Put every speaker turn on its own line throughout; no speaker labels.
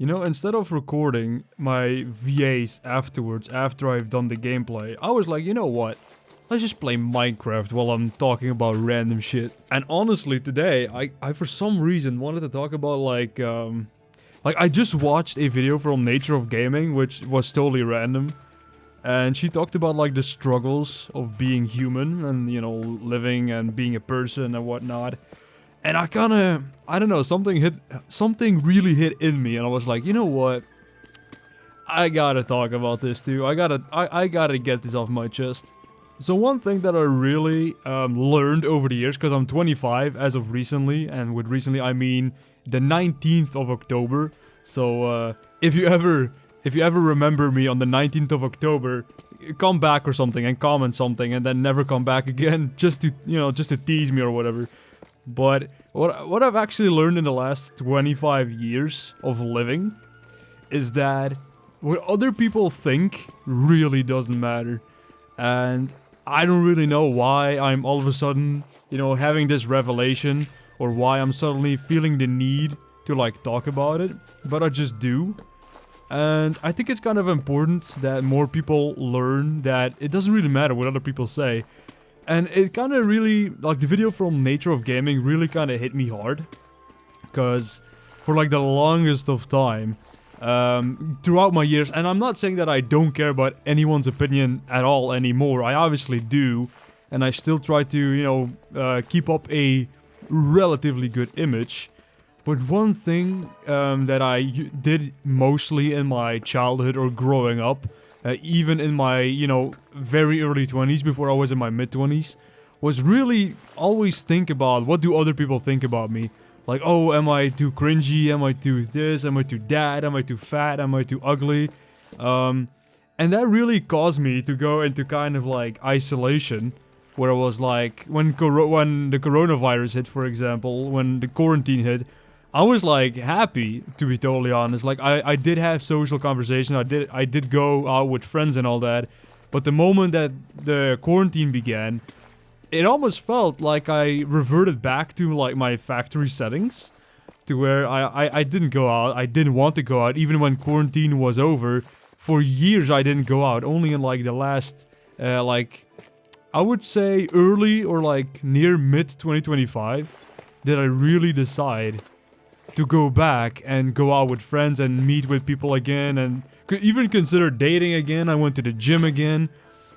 You know, instead of recording my VAs afterwards, after I've done the gameplay, I was like, you know what? Let's just play Minecraft while I'm talking about random shit. And honestly, today, I for some reason wanted to talk about like I just watched a video from Nature of Gaming, which was totally random. And she talked about like the struggles of being human and, you know, living and being a person and whatnot. And I don't know, something really hit in me, and I was like, you know what? I gotta talk about this too. I gotta get this off my chest. So one thing that I really learned over the years, because I'm 25 as of recently, and with recently I mean the 19th of October. So if you ever remember me on the 19th of October, come back or something and comment something, and then never come back again, just to tease me or whatever. But what I've actually learned in the last 25 years of living is that what other people think really doesn't matter. And I don't really know why I'm all of a sudden, you know, having this revelation, or why I'm suddenly feeling the need to like talk about it, but I just do. And I think it's kind of important that more people learn that it doesn't really matter what other people say. And it kind of really, like the video from Nature of Gaming really kind of hit me hard. Because for like the longest of time, throughout my years, and I'm not saying that I don't care about anyone's opinion at all anymore, I obviously do. And I still try to, you know, keep up a relatively good image. But one thing that I did mostly in my childhood or growing up, even in my, you know, very early 20s, before I was in my mid-20s, was really always think about what do other people think about me. Like, oh, am I too cringy? Am I too this? Am I too that? Am I too fat? Am I too ugly? And that really caused me to go into kind of like isolation, where I was like, when the coronavirus hit, for example, when the quarantine hit, I was like happy, to be totally honest. Like I did have social conversation. I did go out with friends and all that. But the moment that the quarantine began, it almost felt like I reverted back to like my factory settings, to where I didn't go out. I didn't want to go out even when quarantine was over. For years I didn't go out. Only in like the last like I would say early or like near mid 2025 did I really decide to go back and go out with friends and meet with people again, and could even consider dating again. I went to the gym again,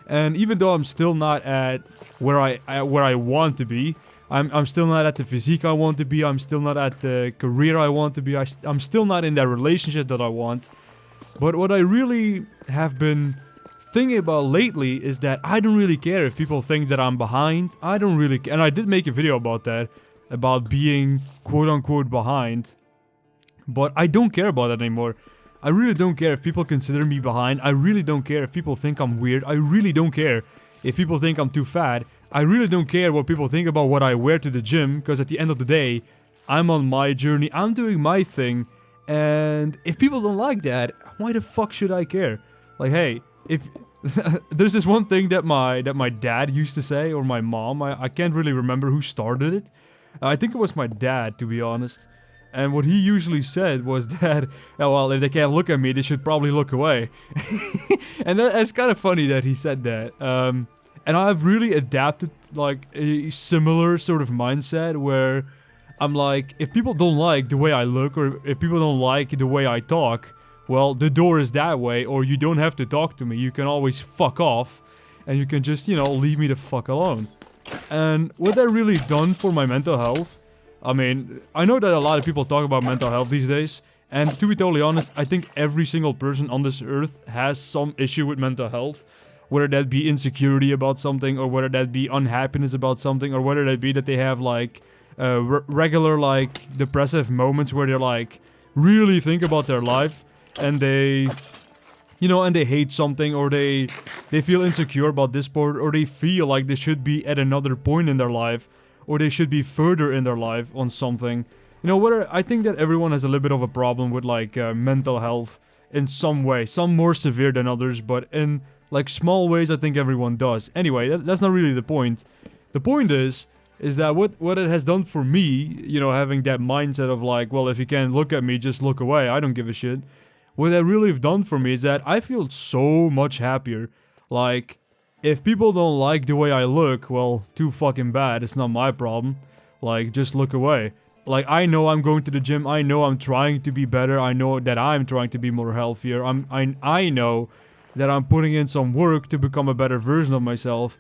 and even though I'm still not at where I want to be, I'm still not at the physique I want to be. I'm still not at the career I want to be. I'm still not in that relationship that I want. But what I really have been thinking about lately is that I don't really care if people think that I'm behind. I don't really care, and I did make a video about that, about being quote-unquote behind, but I don't care about that anymore. I really don't care if people consider me behind. I really don't care if people think I'm weird. I really don't care if people think I'm too fat. I really don't care what people think about what I wear to the gym, because at the end of the day, I'm on my journey, I'm doing my thing, and if people don't like that, why the fuck should I care? Like, hey, if there's this one thing that my dad used to say, or my mom, I can't really remember who started it. I think it was my dad, to be honest. And what he usually said was that, oh, well, if they can't look at me, they should probably look away. And it's kind of funny that he said that. And I've really adapted, like, a similar sort of mindset where I'm like, if people don't like the way I look, or if people don't like the way I talk, well, the door is that way, or you don't have to talk to me. You can always fuck off, and you can just, you know, leave me the fuck alone. And what that really done for my mental health, I mean, I know that a lot of people talk about mental health these days, and to be totally honest, I think every single person on this earth has some issue with mental health, whether that be insecurity about something, or whether that be unhappiness about something, or whether that be that they have like regular like depressive moments where they're like really think about their life, and they, you know, and they hate something, or they feel insecure about this part, or they feel like they should be at another point in their life, or they should be further in their life on something. You know, whether I think that everyone has a little bit of a problem with like mental health in some way, some more severe than others, but in like small ways I think everyone does. Anyway, that's not really the point. The point is is that what it has done for me, you know, having that mindset of like, well, if you can't look at me, just look away, I don't give a shit. What that really have done for me is that I feel so much happier. Like, if people don't like the way I look, well, too fucking bad, it's not my problem. Like, just look away. Like, I know I'm going to the gym, I know I'm trying to be better, I know that I'm trying to be more healthier, I know that I'm putting in some work to become a better version of myself.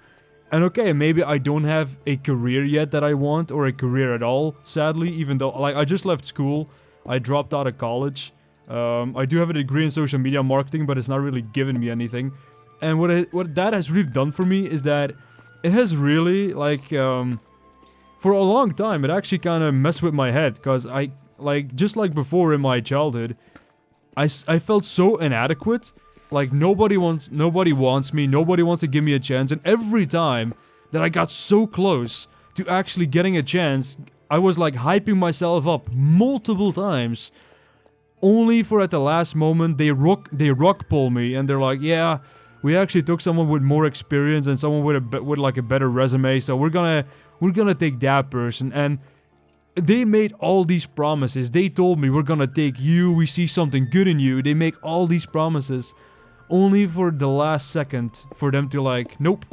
And okay, maybe I don't have a career yet that I want, or a career at all, sadly, even though, like, I just left school, I dropped out of college. I do have a degree in social media marketing, but it's not really given me anything. And what that has really done for me is that it has really, like, for a long time, it actually kind of messed with my head, because just like before in my childhood, I felt so inadequate. Like, nobody wants me, nobody wants to give me a chance, and every time that I got so close to actually getting a chance, I was like hyping myself up multiple times, only for at the last moment they rock pull me, and they're like, yeah, we actually took someone with more experience and someone with like a better resume, so we're gonna take that person. And they made all these promises. They told me, we're gonna take you, we see something good in you. They make all these promises, only for the last second for them to like, nope,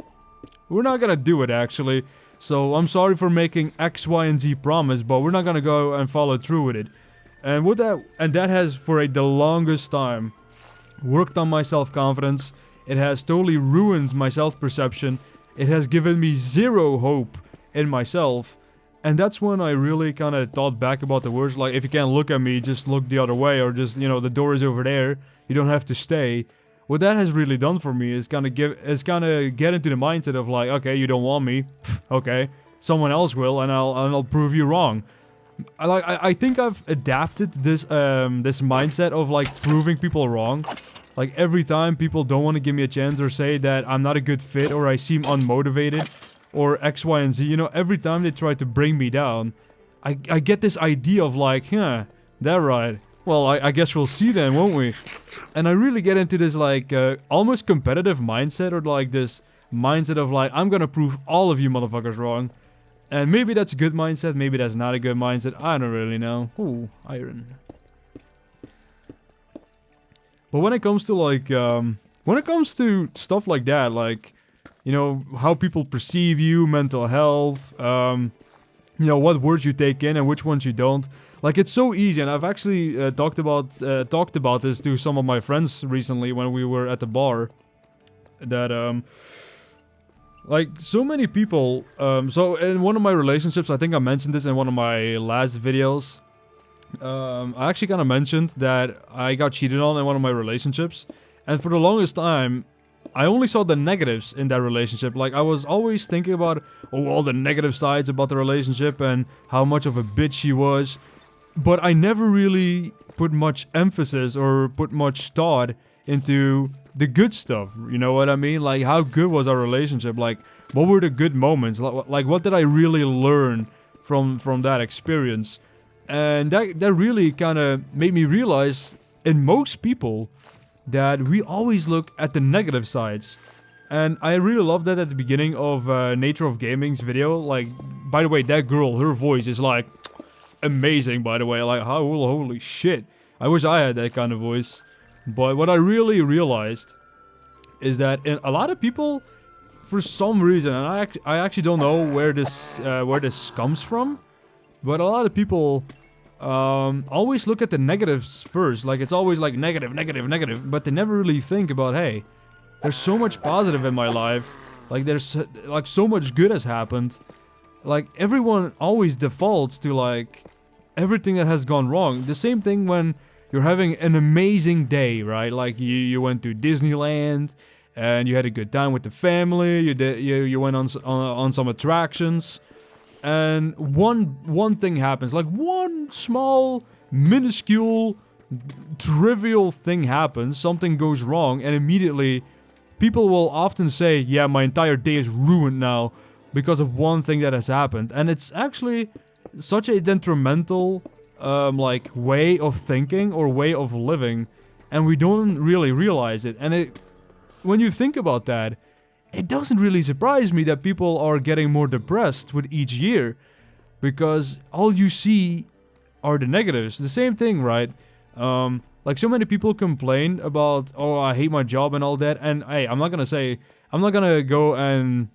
we're not gonna do it actually. So I'm sorry for making X, Y, and Z promise, but we're not gonna go and follow through with it. And that has for the longest time worked on my self-confidence. It has totally ruined my self-perception. It has given me zero hope in myself. And that's when I really kind of thought back about the words like, if you can't look at me, just look the other way, or just, you know, the door is over there, you don't have to stay. What that has really done for me is kind of get into the mindset of like, okay, you don't want me, okay, someone else will, and I'll prove you wrong. I think I've adapted this mindset of like proving people wrong. Like, every time people don't want to give me a chance, or say that I'm not a good fit, or I seem unmotivated, or X, Y, and Z, you know, every time they try to bring me down, I get this idea of like, huh, that right, well, I guess we'll see then, won't we? And I really get into this like, almost competitive mindset, or like this mindset of like, I'm gonna prove all of you motherfuckers wrong. And maybe that's a good mindset, maybe that's not a good mindset, I don't really know. Ooh, iron. But when it comes to like, when it comes to stuff like that, like, you know, how people perceive you, mental health, you know, what words you take in and which ones you don't. Like, it's so easy, and I've actually talked about this to some of my friends recently when we were at the bar. That, like, so many people, so in one of my relationships, I think I mentioned this in one of my last videos. I actually kind of mentioned that I got cheated on in one of my relationships, and for the longest time, I only saw the negatives in that relationship. Like, I was always thinking about, oh, all the negative sides about the relationship and how much of a bitch she was, but I never really put much emphasis or put much thought into the good stuff, you know what I mean? Like, how good was our relationship? Like, what were the good moments? Like, what did I really learn from that experience? And that really kind of made me realize, in most people, that we always look at the negative sides. And I really love that at the beginning of Nature of Gaming's video. Like, by the way, that girl, her voice is like amazing, by the way. Like, holy shit. I wish I had that kind of voice. But what I really realized is that a lot of people, for some reason, and I actually don't know where this comes from, but a lot of people always look at the negatives first. Like, it's always like negative, but they never really think about, hey, there's so much positive in my life. Like, there's like so much good has happened. Like, everyone always defaults to like everything that has gone wrong. The same thing when you're having an amazing day, right? Like, you went to Disneyland and you had a good time with the family. You went on some attractions. And one thing happens, like one small, minuscule, trivial thing happens, something goes wrong, and immediately people will often say, yeah, my entire day is ruined now because of one thing that has happened. And it's actually such a detrimental, like, way of thinking or way of living, and we don't really realize it. And when you think about that, it doesn't really surprise me that people are getting more depressed with each year. Because all you see are the negatives. The same thing, right? Like so many people complain about, oh, I hate my job and all that. And hey, I'm not gonna go and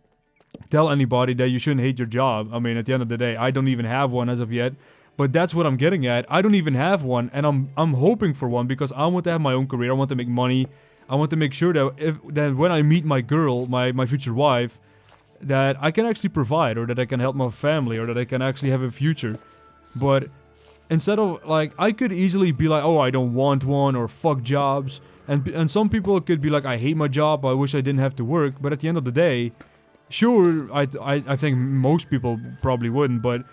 tell anybody that you shouldn't hate your job. I mean, at the end of the day, I don't even have one as of yet. But that's what I'm getting at. I don't even have one, and I'm hoping for one because I want to have my own career. I want to make money. I want to make sure that when I meet my girl, my future wife, that I can actually provide, or that I can help my family, or that I can actually have a future. But instead of, like, I could easily be like, oh, I don't want one, or fuck jobs. And some people could be like, I hate my job, I wish I didn't have to work. But at the end of the day, sure, I think most people probably wouldn't, but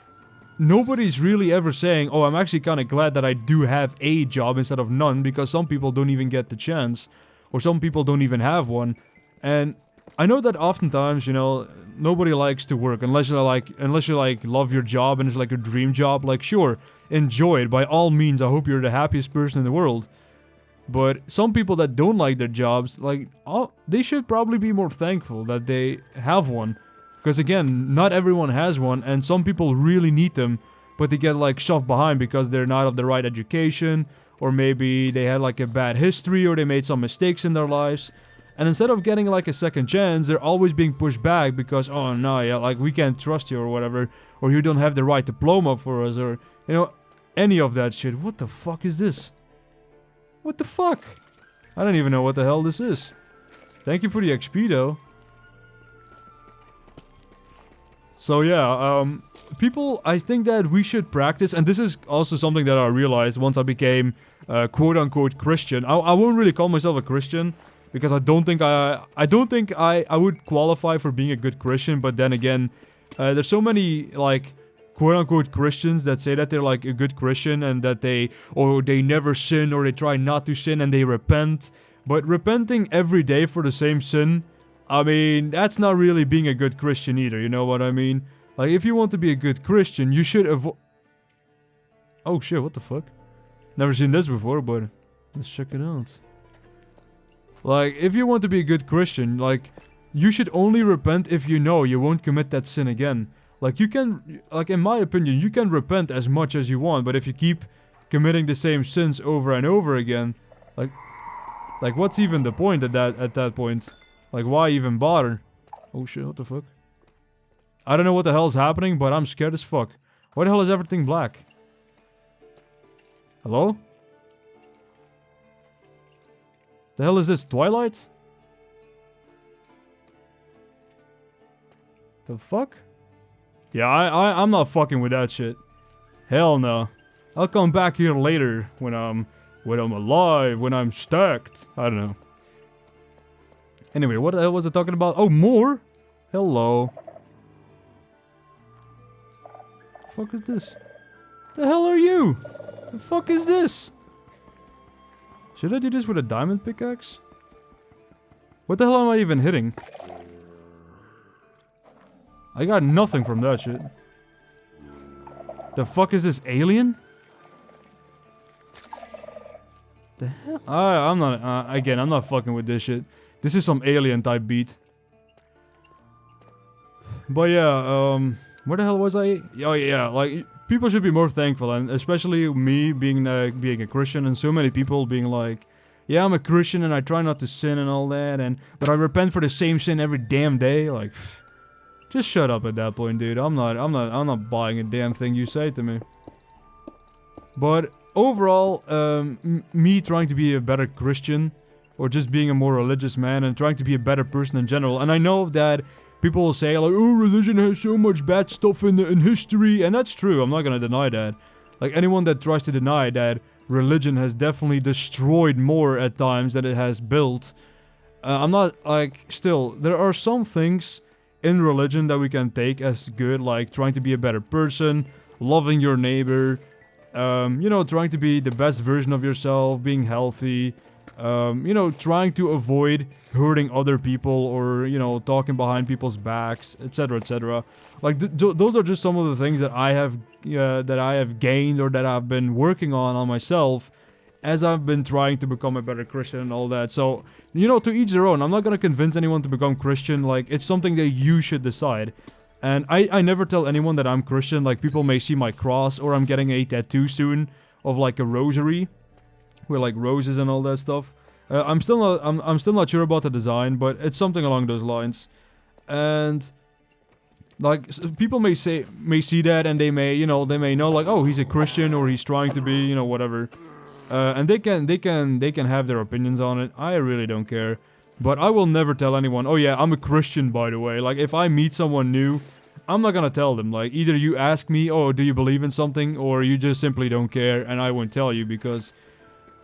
nobody's really ever saying, oh, I'm actually kind of glad that I do have a job instead of none, because some people don't even get the chance, or some people don't even have one. And I know that oftentimes, you know, nobody likes to work unless you like love your job and it's like a dream job. Like, sure, enjoy it by all means. I hope you're the happiest person in the world. But some people that don't like their jobs, like, they should probably be more thankful that they have one. Because again, not everyone has one, and some people really need them, but they get like shoved behind because they're not of the right education, or maybe they had like a bad history, or they made some mistakes in their lives. And instead of getting like a second chance, they're always being pushed back because, oh no, yeah, like we can't trust you or whatever, or you don't have the right diploma for us, or, you know, any of that shit. What the fuck is this? What the fuck? I don't even know what the hell this is. Thank you for the XP though. So yeah, people, I think that we should practice, and this is also something that I realized once I became quote-unquote Christian. I won't really call myself a Christian, because I don't think I would qualify for being a good Christian, but then again, there's so many, like, quote-unquote Christians that say that they're, like, a good Christian, and that they never sin, or they try not to sin, and they repent. But repenting every day for the same sin, I mean, that's not really being a good Christian either, you know what I mean? Like, if you want to be a good Christian, you should avoid... Oh shit, what the fuck? Never seen this before, but let's check it out. Like, if you want to be a good Christian, like, you should only repent if you know you won't commit that sin again. Like, you can, like, in my opinion, you can repent as much as you want, but if you keep committing the same sins over and over again, like what's even the point at that point? Like, why even bother? Oh shit, what the fuck? I don't know what the hell's happening, but I'm scared as fuck. Why the hell is everything black? Hello? The hell is this, Twilight? The fuck? Yeah, I'm not fucking with that shit. Hell no. I'll come back here later when I'm alive, when I'm stacked. I don't know. Anyway, what the hell was I talking about? Oh, more? Hello. The fuck is this? The hell are you? The fuck is this? Should I do this with a diamond pickaxe? What the hell am I even hitting? I got nothing from that shit. The fuck is this, alien? The hell? I'm not, again, I'm not fucking with this shit. This is some alien type beat. But yeah, where the hell was I? Oh yeah, like, people should be more thankful, and especially me being a Christian, and so many people being like, yeah, I'm a Christian and I try not to sin and all that, but I repent for the same sin every damn day. Like, just shut up at that point, dude. I'm not buying a damn thing you say to me. But overall, me trying to be a better Christian, or just being a more religious man and trying to be a better person in general, and I know that people will say, like, oh, religion has so much bad stuff in history, and that's true, I'm not gonna deny that. Like, anyone that tries to deny that religion has definitely destroyed more at times than it has built, I'm not, like, still, there are some things in religion that we can take as good, like trying to be a better person, loving your neighbor, you know, trying to be the best version of yourself, being healthy, you know, trying to avoid hurting other people, or, you know, talking behind people's backs, etc, etc. Like, those are just some of the things that I have gained, or that I've been working on myself, as I've been trying to become a better Christian and all that. So, you know, to each their own. I'm not gonna convince anyone to become Christian. Like, it's something that you should decide. And I never tell anyone that I'm Christian. Like, people may see my cross, or I'm getting a tattoo soon of like a rosary with like roses and all that stuff. I'm still not sure about the design, but it's something along those lines. And like, people may see that, and they may know like, oh, he's a Christian, or he's trying to be, you know, whatever. And they can have their opinions on it. I really don't care. But I will never tell anyone, oh yeah, I'm a Christian, by the way. Like, if I meet someone new, I'm not gonna tell them. Like, either you ask me, oh, do you believe in something, or you just simply don't care, and I won't tell you, because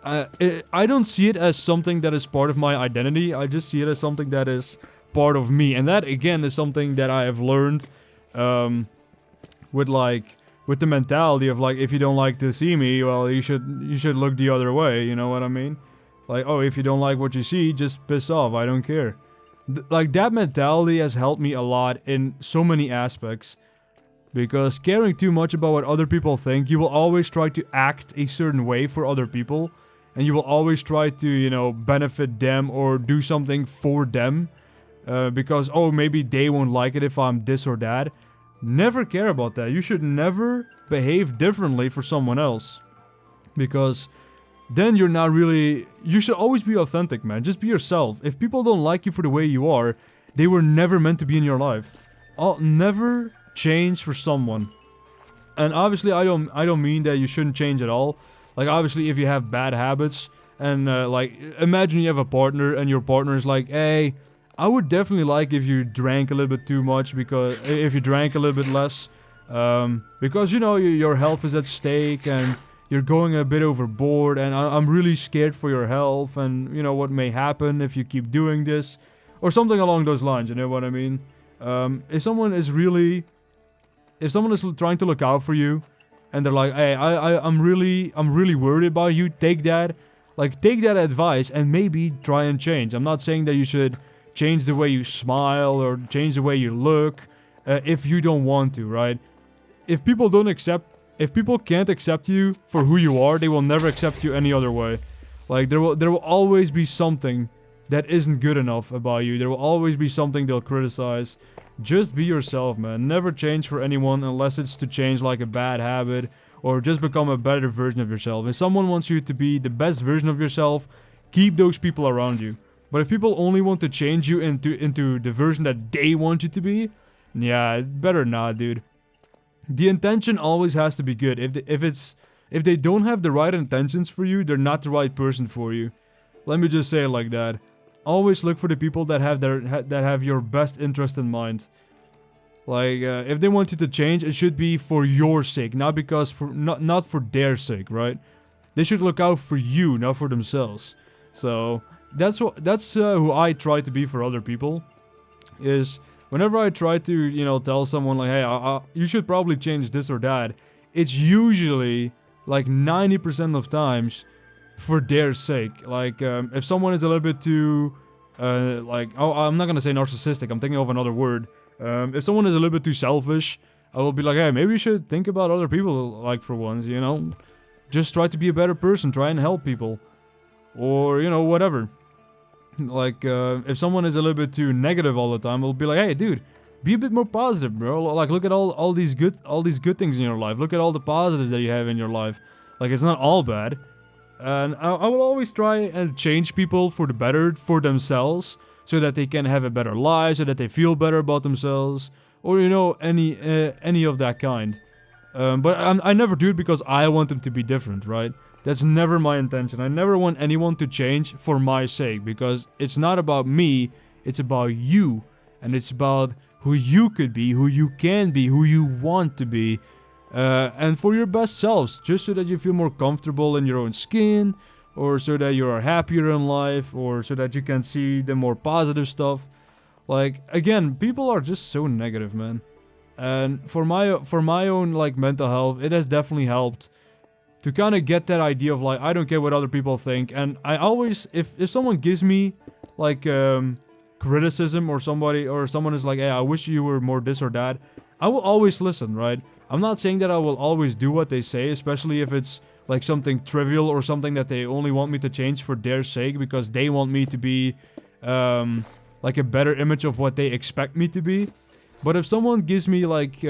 I don't see it as something that is part of my identity. I just see it as something that is part of me. And that, again, is something that I have learned with the mentality of, like, if you don't like to see me, well, you should look the other way, you know what I mean? Like, oh, if you don't like what you see, just piss off, I don't care. Like, that mentality has helped me a lot in so many aspects. Because caring too much about what other people think, you will always try to act a certain way for other people. And you will always try to, you know, benefit them or do something for them. Because, oh, maybe they won't like it if I'm this or that. Never care about that. You should never behave differently for someone else. Because then you're not really... You should always be authentic, man. Just be yourself. If people don't like you for the way you are, they were never meant to be in your life. I'll never change for someone. And obviously, I don't mean that you shouldn't change at all. Like, obviously, if you have bad habits, and, like, imagine you have a partner, and your partner is like, hey, I would definitely like if you drank a little bit too much, because... If you drank a little bit less. Because, you know, your health is at stake, and... You're going a bit overboard, and I'm really scared for your health, and, you know, what may happen if you keep doing this. Or something along those lines, you know what I mean? If someone is trying to look out for you, and they're like, hey, I'm really worried about you, take that advice, and maybe try and change. I'm not saying that you should change the way you smile, or change the way you look, if you don't want to, right? If people can't accept you for who you are, they will never accept you any other way. Like, there will always be something that isn't good enough about you. There will always be something they'll criticize. Just be yourself, man. Never change for anyone unless it's to change like a bad habit, or just become a better version of yourself. If someone wants you to be the best version of yourself, keep those people around you. But if people only want to change you into the version that they want you to be, yeah, better not, dude. The intention always has to be good. If they don't have the right intentions for you, they're not the right person for you. Let me just say it like that. Always look for the people that have your best interest in mind. Like, if they want you to change, it should be for your sake, not for their sake, right? They should look out for you, not for themselves. So that's who I try to be for other people. Is whenever I try to, you know, tell someone like, hey, you should probably change this or that, it's usually, like, 90% of times for their sake. Like, if someone is a little bit too, like, oh, I'm not gonna say narcissistic, I'm thinking of another word. If someone is a little bit too selfish, I will be like, hey, maybe you should think about other people, like, for once, you know? Just try to be a better person, try and help people. Or, you know, whatever. Like, if someone is a little bit too negative all the time, we'll be like, hey, dude, be a bit more positive, bro. Like, look at all these good things in your life. Look at all the positives that you have in your life. Like, it's not all bad. And I will always try and change people for the better, for themselves, so that they can have a better life, so that they feel better about themselves, or, you know, any of that kind. But I never do it because I want them to be different, right? That's never my intention. I never want anyone to change for my sake, because it's not about me, it's about you. And it's about who you could be, who you can be, who you want to be. And for your best selves, just so that you feel more comfortable in your own skin, or so that you are happier in life, or so that you can see the more positive stuff. Like, again, people are just so negative, man. And for my own, like, mental health, it has definitely helped to kind of get that idea of, like, I don't care what other people think. And I always, if someone gives me, like, criticism, or someone is like, hey, I wish you were more this or that, I will always listen, right? I'm not saying that I will always do what they say, especially if it's like something trivial or something that they only want me to change for their sake because they want me to be like a better image of what they expect me to be. But if someone gives me like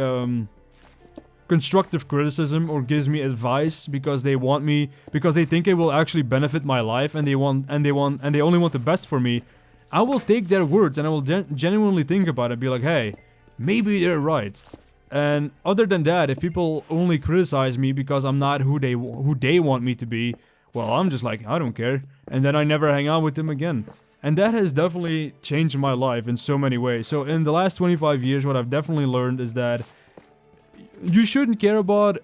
constructive criticism or gives me advice because they want me, because they think it will actually benefit my life and they only want the best for me, I will take their words and I will genuinely think about it, be like, hey, maybe they're right. And other than that, if people only criticize me because I'm not who they want me to be, well, I'm just like, I don't care. And then I never hang out with them again. And that has definitely changed my life in so many ways. So in the last 25 years, what I've definitely learned is that you shouldn't care about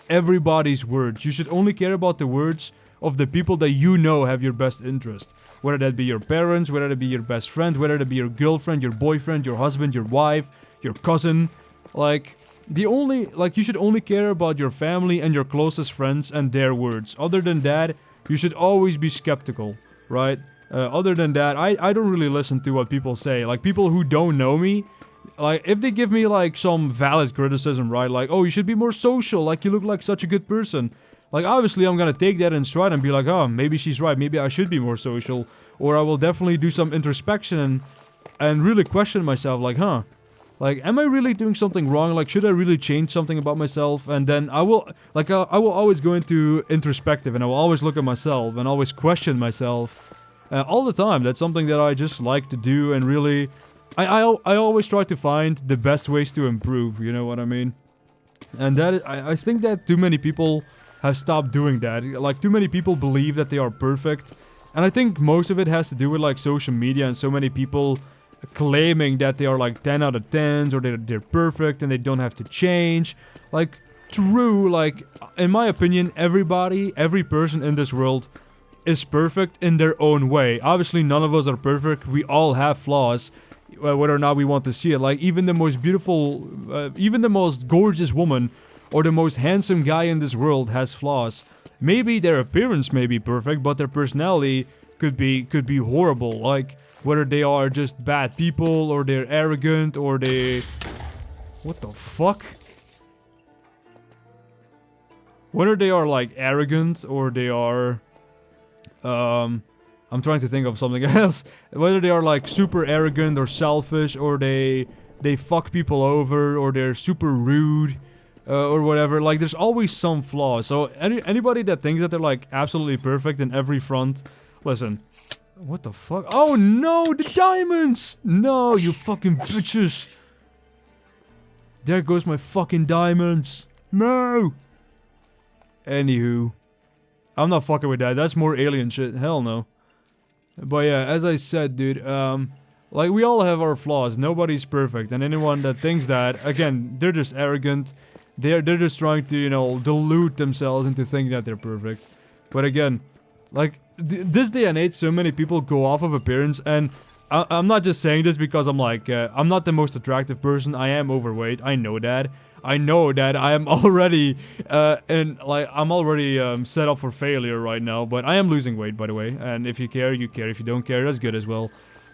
everybody's words. You should only care about the words of the people that you know have your best interest. Whether that be your parents, whether that be your best friend, whether that be your girlfriend, your boyfriend, your husband, your wife, your cousin. Like, you should only care about your family and your closest friends and their words. Other than that, you should always be skeptical, right? Other than that, I don't really listen to what people say. Like, people who don't know me, like, if they give me, like, some valid criticism, right? Like, oh, you should be more social, like, you look like such a good person. Like, obviously, I'm gonna take that in stride and be like, oh, maybe she's right, maybe I should be more social. Or I will definitely do some introspection and really question myself, like, like, am I really doing something wrong? Like, should I really change something about myself? And then I will always go into introspective and I will always look at myself and always question myself. All the time. That's something that I just like to do and really... I always try to find the best ways to improve, you know what I mean? And I think that too many people have stopped doing that. Like, too many people believe that they are perfect. And I think most of it has to do with, like, social media and so many people claiming that they are, like, 10 out of 10s or they're perfect and they don't have to change. Like, true, like, in my opinion, every person in this world is perfect in their own way. Obviously, none of us are perfect. We all have flaws, whether or not we want to see it. Like, even the most beautiful, even the most gorgeous woman or the most handsome guy in this world has flaws. Maybe their appearance may be perfect, but their personality could be horrible. Like, whether they are just bad people or they're arrogant or they... What the fuck? Whether they are, like, arrogant or they are... I'm trying to think of something else. Whether they are, like, super arrogant or selfish or they fuck people over or they're super rude or whatever. Like, there's always some flaws. So anybody that thinks that they're, like, absolutely perfect in every front, listen. What the fuck? Oh no, the diamonds! No, you fucking bitches. There goes my fucking diamonds. No! Anywho. I'm not fucking with that. That's more alien shit. Hell no. But yeah, as I said, dude, like, we all have our flaws. Nobody's perfect. And anyone that thinks that, again, they're just arrogant. They're just trying to, you know, delude themselves into thinking that they're perfect. But again, like, this day and age, so many people go off of appearance, and I'm not just saying this because I'm like, I'm not the most attractive person. I am overweight. I know that. I know that I am already, I'm already set up for failure right now, but I am losing weight, by the way. And if you care, you care. If you don't care, that's good as well.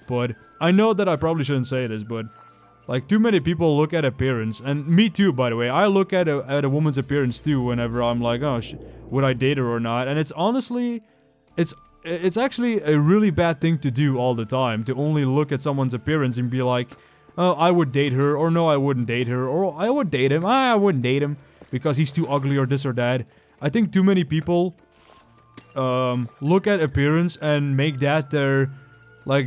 But I know that I probably shouldn't say this, but like, too many people look at appearance, and me too, by the way. I look at a woman's appearance too whenever I'm like, oh, would I date her or not? And it's honestly, it's actually a really bad thing to do all the time, to only look at someone's appearance and be like, oh, I would date her, or no, I wouldn't date her, or I would date him, I wouldn't date him, because he's too ugly or this or that. I think too many people look at appearance and make that their, how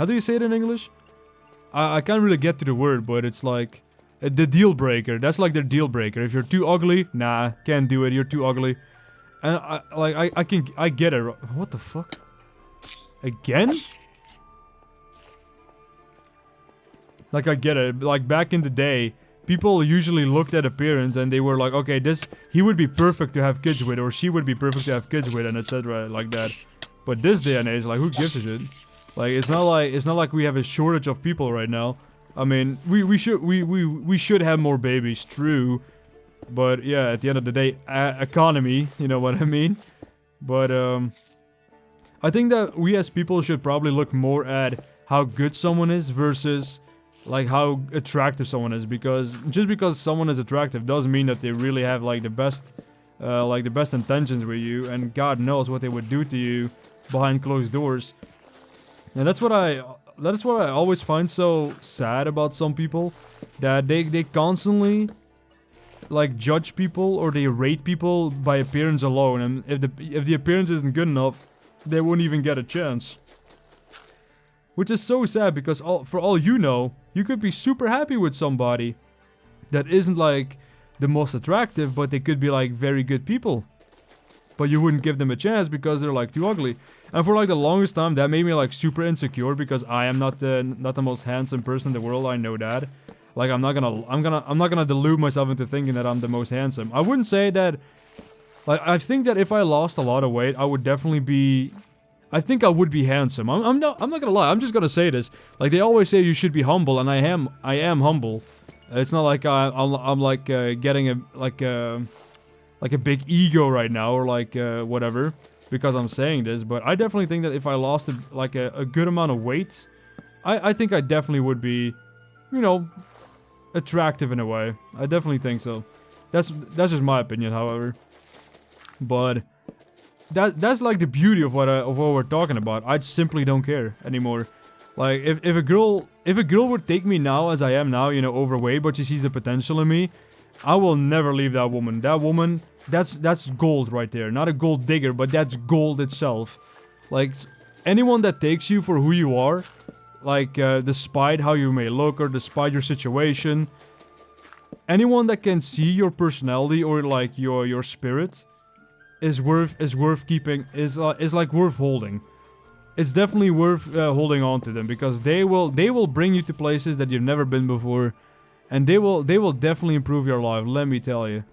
do you say it in English? I can't really get to the word, but it's like, the deal breaker. That's like their deal breaker. If you're too ugly, nah, can't do it, you're too ugly. And I get it. What the fuck? Again? Like, I get it. Like, back in the day, people usually looked at appearance and they were like, okay, he would be perfect to have kids with, or she would be perfect to have kids with, and etc. like that. But this day and age, like, who gives a shit? Like, it's not like we have a shortage of people right now. I mean, we should have more babies, true. But yeah, at the end of the day, economy, you know what I mean? But I think that we as people should probably look more at how good someone is versus like how attractive someone is, because just because someone is attractive doesn't mean that they really have like the best like the best intentions with you, and God knows what they would do to you behind closed doors. And that's what I always find so sad about some people, that they constantly like judge people or they rate people by appearance alone, and if the appearance isn't good enough, they won't even get a chance. Which is so sad, because for all you know, you could be super happy with somebody that isn't like the most attractive, but they could be like very good people. But you wouldn't give them a chance because they're like too ugly. And for like the longest time, that made me like super insecure, because I am not the most handsome person in the world. I know that. Like I'm not gonna delude myself into thinking that I'm the most handsome. I wouldn't say that. Like I think that if I lost a lot of weight, I would definitely be. I think I would be handsome. I'm not gonna lie. I'm just gonna say this. Like they always say, you should be humble, and I am humble. It's not like I'm like getting a big ego right now, or like whatever, because I'm saying this. But I definitely think that if I lost a good amount of weight, I think I definitely would be, you know, attractive in a way. I definitely think so. That's just my opinion, however. But that's like the beauty of what we're talking about. I simply don't care anymore. Like if a girl would take me now as I am now, you know, overweight, but she sees the potential in me, I will never leave that woman. That woman, that's gold right there. Not a gold digger, but that's gold itself. Like anyone that takes you for who you are, like despite how you may look or despite your situation, anyone that can see your personality or like your spirit is worth keeping, is like worth holding. It's definitely worth holding on to them, because they will bring you to places that you've never been before, and they will definitely improve your life. Let me tell you,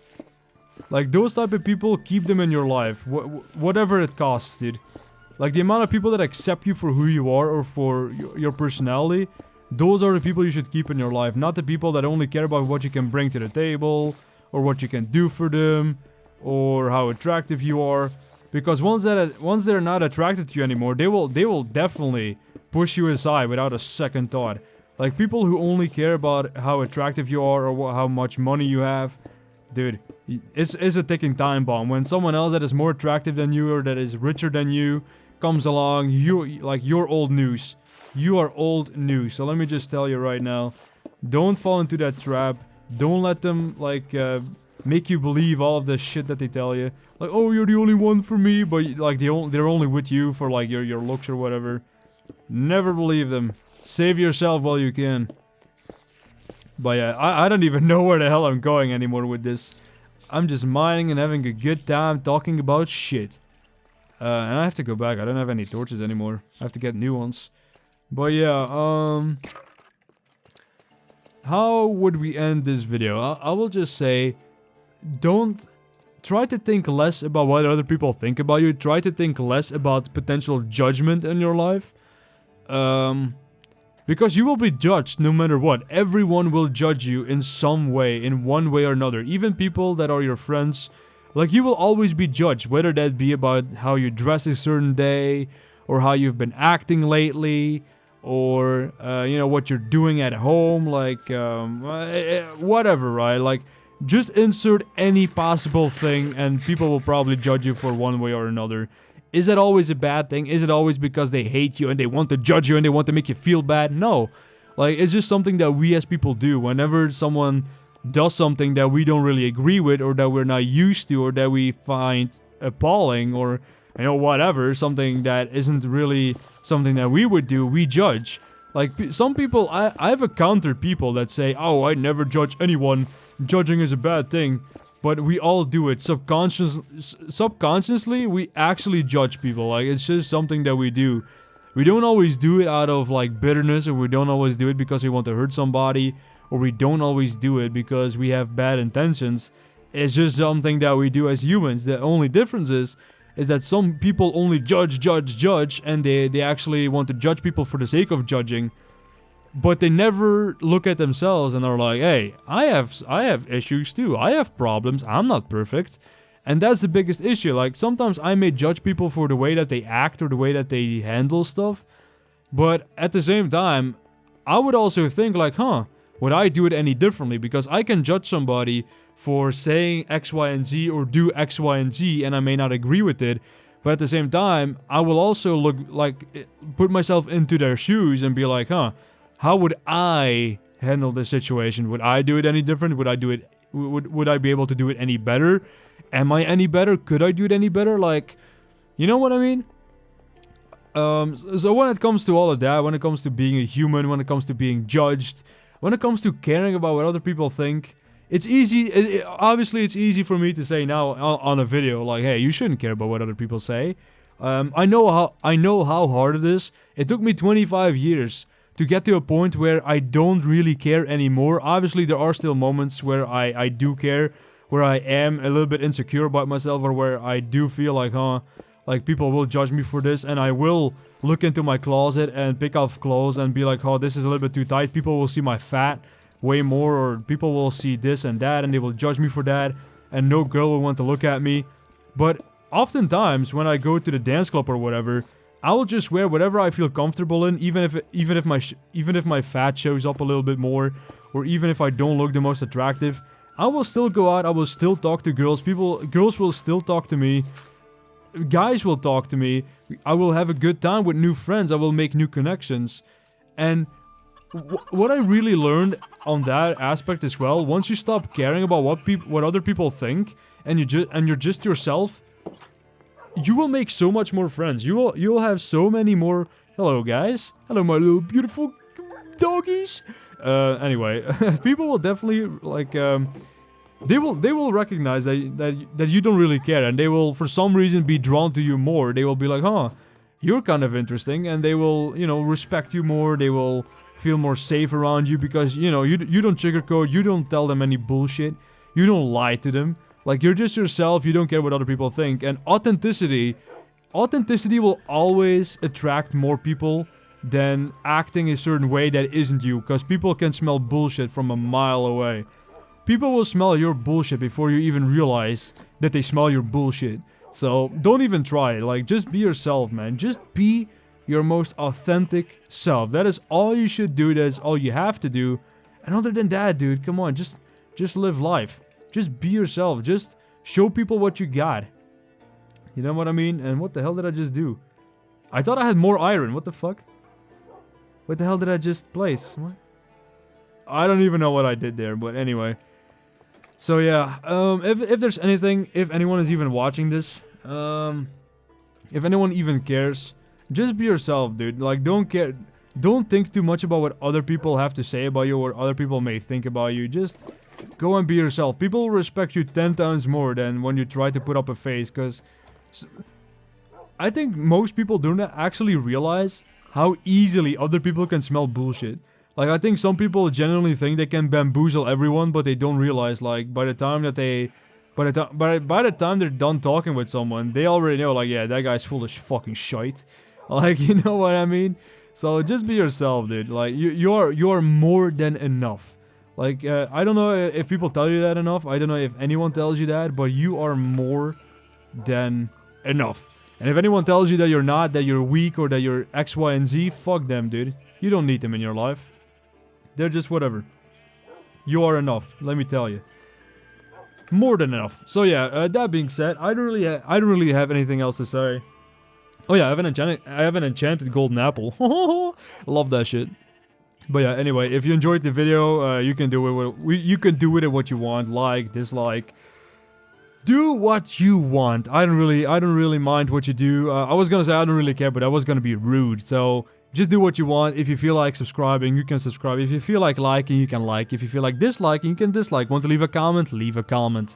like those type of people, keep them in your life, whatever it costs, dude. Like the amount of people that accept you for who you are or for your personality, those are the people you should keep in your life, not the people that only care about what you can bring to the table or what you can do for them or how attractive you are. Because once they're not attracted to you anymore, they will definitely push you aside without a second thought. Like people who only care about how attractive you are or how much money you have, dude, it's a ticking time bomb. When someone else that is more attractive than you or that is richer than you comes along, you're old news. You are old news. So let me just tell you right now, don't fall into that trap. Don't let them like make you believe all of the shit that they tell you. Like, oh, you're the only one for me, but like they're only with you for like your looks or whatever. Never believe them. Save yourself while you can. But yeah, I don't even know where the hell I'm going anymore with this. I'm just minding and having a good time talking about shit. And I have to go back. I don't have any torches anymore. I have to get new ones. But yeah, how would we end this video? I will just say, don't try to think less about what other people think about you. Try to think less about potential judgment in your life. Because you will be judged no matter what. Everyone will judge you in some way, in one way or another. Even people that are your friends. Like, you will always be judged, whether that be about how you dress a certain day, or how you've been acting lately, or, you know, what you're doing at home, like, whatever, right? Like, just insert any possible thing, and people will probably judge you for one way or another. Is that always a bad thing? Is it always because they hate you, and they want to judge you, and they want to make you feel bad? No. Like, it's just something that we as people do. Whenever someone does something that we don't really agree with, or that we're not used to, or that we find appalling, or, you know, whatever, something that isn't really something that we would do, we judge. Like, some people, I've encountered people that say, oh, I never judge anyone, judging is a bad thing, but we all do it. Subconsciously, we actually judge people. Like, it's just something that we do. We don't always do it out of, like, bitterness, or we don't always do it because we want to hurt somebody, or we don't always do it because we have bad intentions. It's just something that we do as humans. The only difference is that some people only judge, and they actually want to judge people for the sake of judging. But they never look at themselves and are like, hey, I have issues too. I have problems. I'm not perfect. And that's the biggest issue. Like, sometimes I may judge people for the way that they act or the way that they handle stuff. But at the same time, I would also think like, would I do it any differently? Because I can judge somebody for saying X, Y, and Z or do X, Y, and Z, and I may not agree with it. But at the same time, I will also put myself into their shoes and be like, huh, how would I handle this situation? Would I do it any different? Would I do it, would I be able to do it any better? Am I any better? Could I do it any better? Like, you know what I mean? So when it comes to all of that, when it comes to being a human, when it comes to being judged, when it comes to caring about what other people think, it's easy, obviously it's easy for me to say now on a video, like, hey, you shouldn't care about what other people say. I know how hard it is. It took me 25 years to get to a point where I don't really care anymore. Obviously, there are still moments where I do care, where I am a little bit insecure about myself, or where I do feel like, like people will judge me for this, and I will look into my closet and pick off clothes and be like, oh, this is a little bit too tight. People will see my fat way more, or people will see this and that, and they will judge me for that, and no girl will want to look at me. But oftentimes, when I go to the dance club or whatever, I will just wear whatever I feel comfortable in, even if my fat shows up a little bit more, or even if I don't look the most attractive. I will still go out. I will still talk to girls. Girls will still talk to me. Guys will talk to me. I will have a good time with new friends. I will make new connections. And what I really learned on that aspect as well, once you stop caring about what other people think, and you're just yourself, you will make so much more friends. You will have so many more. Hello guys. Hello my little beautiful doggies. Anyway, people will definitely like they will recognize that you don't really care, and they will for some reason be drawn to you more. They will be like, huh, you're kind of interesting, and they will, you know, respect you more. They will feel more safe around you because, you know, you don't sugarcoat, you don't tell them any bullshit, you don't lie to them. Like, you're just yourself, you don't care what other people think. And authenticity will always attract more people than acting a certain way that isn't you, because people can smell bullshit from a mile away. People will smell your bullshit before you even realize that they smell your bullshit. So don't even try it. Like, just be yourself, man. Just be your most authentic self. That is all you should do. That is all you have to do. And other than that, dude, come on, just live life. Just be yourself. Just show people what you got. You know what I mean? And what the hell did I just do? I thought I had more iron. What the fuck? What the hell did I just place? What? I don't even know what I did there, but anyway. So yeah, if there's anything, if anyone is even watching this, if anyone even cares, just be yourself, dude. Like, don't think too much about what other people have to say about you, or other people may think about you. Just go and be yourself. People will respect you 10 times more than when you try to put up a face, because I think most people don't actually realize how easily other people can smell bullshit. Like, I think some people genuinely think they can bamboozle everyone, but they don't realize, like, by the time they're done talking with someone, they already know, like, yeah, that guy's full of fucking shite. Like, you know what I mean? So just be yourself, dude. Like, you are more than enough. Like, I don't know if people tell you that enough. I don't know if anyone tells you that, but you are more than enough. And if anyone tells you that you're not, that you're weak, or that you're X, Y, and Z, fuck them, dude. You don't need them in your life. They're just whatever. You are enough, let me tell you. More than enough. So yeah, that being said, I don't really have anything else to say. Oh yeah, I have an enchanted golden apple. Love that shit. But yeah, anyway, if you enjoyed the video, you can do with it what you want. Like, dislike. Do what you want. I don't really mind what you do. I was gonna say I don't really care, but that was gonna be rude. So just do what you want. If you feel like subscribing, you can subscribe. If you feel like liking, you can like. If you feel like disliking, you can dislike. Want to leave a comment? Leave a comment.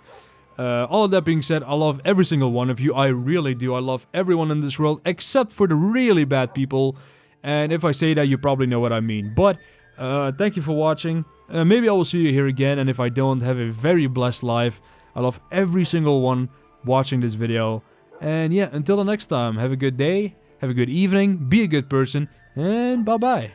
All of that being said, I love every single one of you. I really do. I love everyone in this world, except for the really bad people. And if I say that, you probably know what I mean. But thank you for watching. Maybe I will see you here again. And if I don't, have a very blessed life. I love every single one watching this video. And yeah, until the next time, have a good day. Have a good evening. Be a good person. And bye-bye.